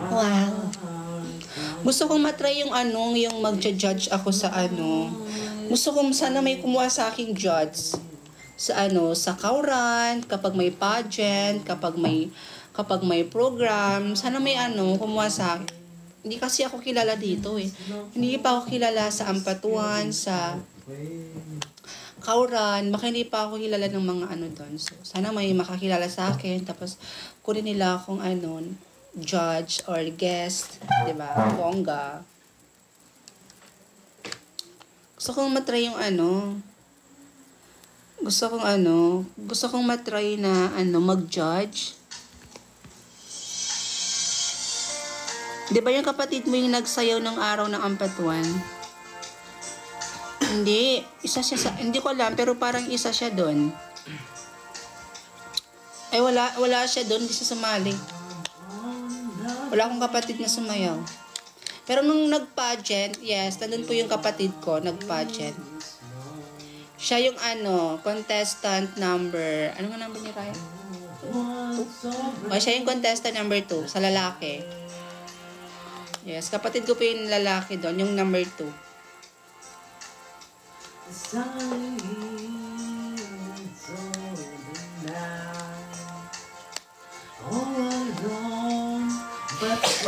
Wow. Gusto kong matry yung yung magja-judge ako sa Gusto kong sana may kumuha sa aking judge sa sa kauran, kapag may pageant, kapag may program, sana may kumuha sa akin. Hindi kasi ako kilala dito eh. Hindi pa ako kilala sa Ampatuan, sa kauran, baka hindi pa ako kilala ng mga doon. So, sana may makakilala sa akin, tapos kunin nila akong judge or guest, diba? Bongga. Gusto kong matry yung gusto kong matry na mag-judge. Diba yung kapatid mo yung nagsayaw ng araw ng Ampatuan? Hindi, isa siya hindi ko alam, pero parang isa siya doon. Ay, wala siya doon, hindi siya sumali. Wala akong kapatid na sumayaw. Pero nung nag-pageant, yes, nandun po yung kapatid ko, nag-pageant. Siya yung contestant number, ano nga number ni Ryan? 2? O, siya yung contestant number 2, sa lalaki. Yes, kapatid ko po yung lalaki doon, yung number 2.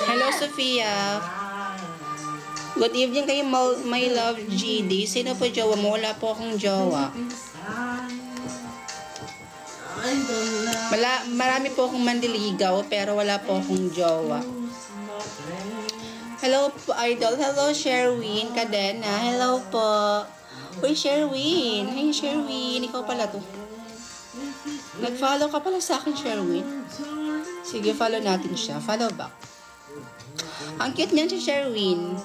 Hello, Sophia. Good evening kayo, my love GD. Sino po jowa mo? Wala po akong jowa. Marami po akong mandiligaw, pero wala po akong jowa. Hello po, idol. Hello, Sherwin Cadena. Hello po. Uy, Sherwin. Hey, Sherwin. Ikaw pala to. Nag-follow ka pala sa akin, Sherwin. Sige, follow natin siya. Follow back. Ang cute niyan si Sherwin.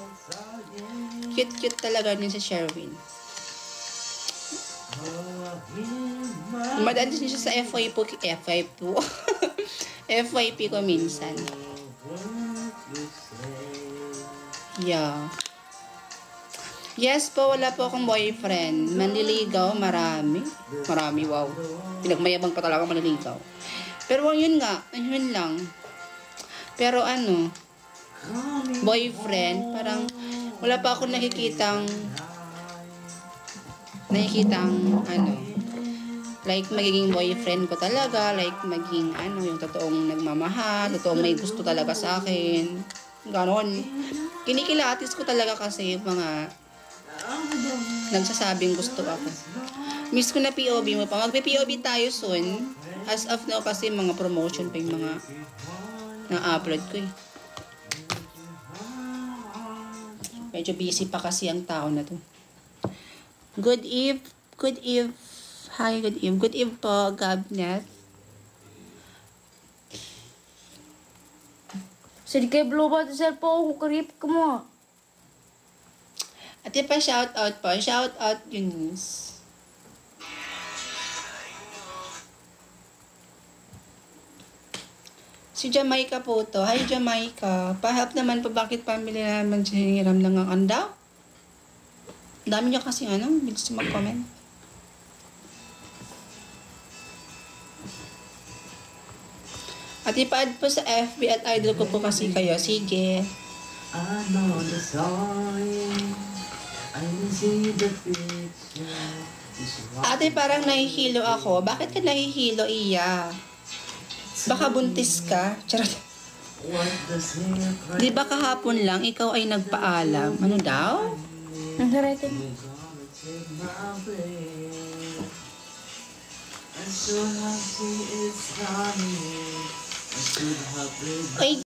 Cute talaga niyan si Sherwin. Madaan din siya sa FYP ko minsan. Yeah. Yes po, wala po akong boyfriend. Manliligaw, marami. Marami, wow. Pinagmayabang pa talaga manliligaw. Pero yun nga, yun lang. Pero boyfriend, parang wala pa akong nakikitang like magiging boyfriend ko talaga, like maging yung totoong nagmamahal, totoong may gusto talaga sa akin. Ganon. Kinikilatis ko talaga kasi yung mga nagsasabing gusto ako. Miss ko na POV mo pa. Magpe-POV tayo soon. As of now kasi mga promotion pa yung mga na-upload ko eh. Medyo busy pa kasi ang tao na to. Good eve. Hi, good eve. Good eve po, Gabnet. Sige kay Blue ba sir po ako karip ko mo. At pa shout out po. Shout out Eunice. Si Jamaica po to. Hi Jamaica. Pa-help naman po bakit family naman siya hiniram lang ang andaw? Dami niya kasi bilis mag-comment. At ipa-add po sa FB at idol ko po kasi kayo. Sige. Ate, parang nahihilo ako. Bakit ka nahihilo, Iya? Baka buntis ka? Charot. Di ba kahapon lang, ikaw ay nagpaalam? Ano daw? Nagdarating. Ay,